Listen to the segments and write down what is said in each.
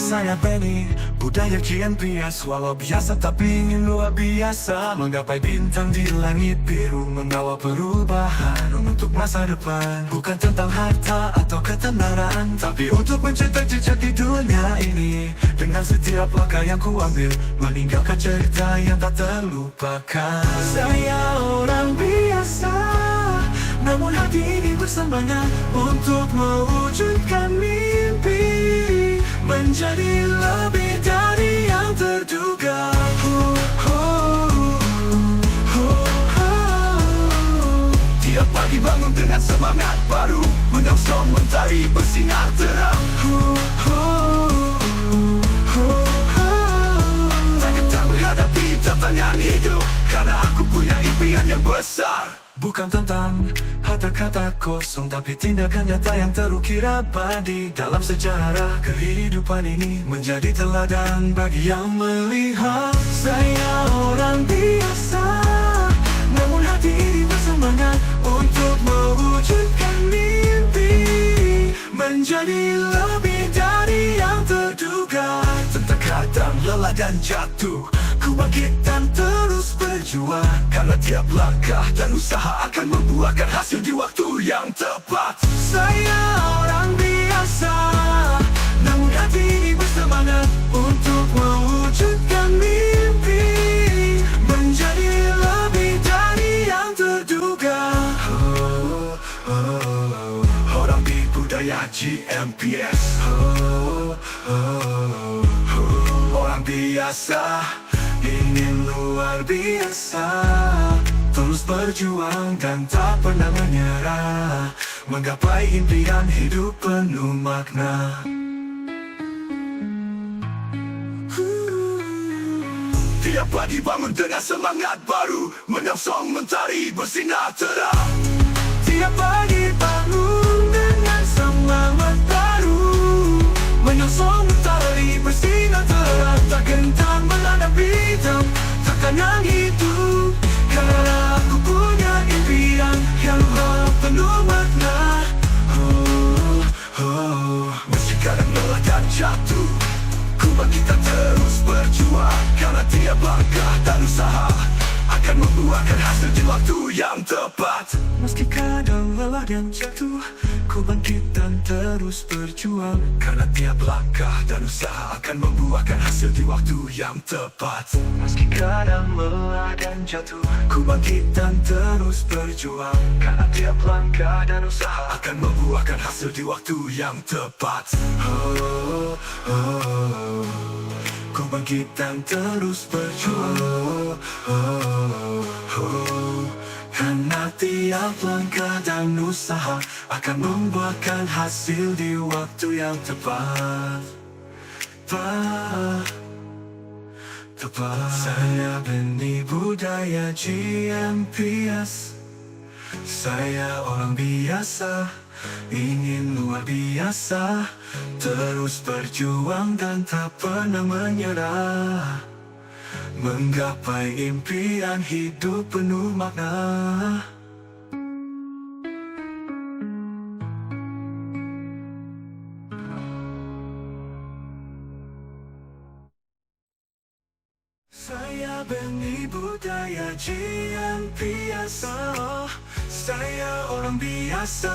Saya Benny, budaya GMPS. Walau biasa tapi ingin luar biasa, menggapai bintang di langit biru, membawa perubahan untuk masa depan. Bukan tentang harta atau ketenaran, tapi untuk mencetak jejak di dunia ini. Dengan setiap langkah yang ku ambil, meninggalkan cerita yang tak terlupakan. Saya orang biasa, namun hati ini bersemangat untuk mewujudkan mimpi, menjadi lebih dari yang terduga. Tiap pagi bangun dengan semangat baru, menyongsong mentari bersinar terang. Tak gentar menghadapi tantangan hidup, karena aku punya impian yang besar. Bukan tentang kata-kata kosong, tapi tindakan nyata yang terukir abadi dalam sejarah kehidupan ini, menjadi teladan bagi yang melihat. Saya orang biasa, namun hati ini bersemangat untuk mewujudkan mimpi, menjadi lebih dari yang terduga. Tentang kadang lelah dan jatuh, ku bangkit dan terus berjuang, karena tiap langkah dan usaha akan membuahkan hasil di waktu yang tepat. Saya orang biasa, namun hati ini bersemangat untuk mewujudkan mimpi, menjadi lebih dari yang terduga. Orang di budaya GMPS. Orang biasa, ingin luar biasa, terus berjuang dan tak pernah menyerah, menggapai impian hidup penuh makna. Tiap pagi bangun dengan semangat baru, menyongsong mentari bersinar terang. Tiap pagi bangun dengan semangat baru, menyongsong mentari bersinar terang. Tak gentar menghadapi tekanan hidup, karena aku punya impian yang penuh makna. Meski kadang lelah dan jatuh, ku bangkit dan terus berjuang, karena tiap langkah dan usaha akan membuahkan hasil di waktu yang tepat. Meski kadang lelah dan jatuh, ku bangkit dan terus berjuang, karena tiap langkah dan usaha akan membuahkan hasil di waktu yang tepat. Meski kadang lelah dan jatuh, ku bangkit dan terus berjuang, karena tiap langkah dan usaha akan membuahkan hasil di waktu yang tepat. Ku bangkit dan terus berjuang, karena tiap langkah dan usaha akan membuahkan hasil di waktu yang tepat. Saya Benny, budaya GMPS. Saya orang biasa, ingin luar biasa, terus berjuang dan tak pernah menyerah, menggapai impian hidup penuh makna. Saya Benny, budaya GMPS. Saya orang biasa.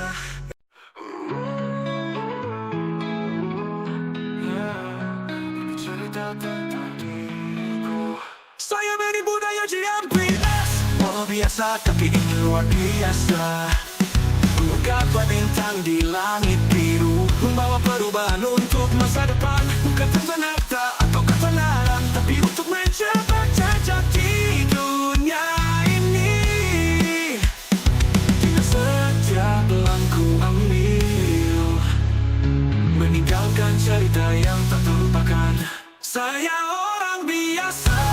Saya Benny, budaya GMPS. Walau biasa tapi ini luar biasa, menggapai bintang di langit biru, membawa perubahan untuk masa depan. Bukan tentang harta atau ketenaran, tapi untuk mencetak jejak di dunia ini. Dengan setiap langkah ambil, meninggalkan cerita yang tak terlupakan. Saya orang biasa,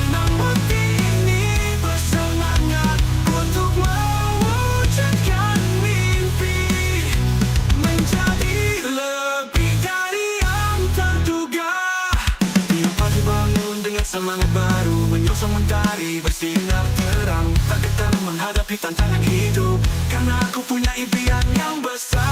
namun kini bersemangat untuk mewujudkan mimpi, menjadi lebih dari yang terduga. Tiap pagi bangun dengan semangat baru, menyongsong mentari bersinar terang. Tak gentar menghadapi tantangan hidup, karena aku punya impian yang besar.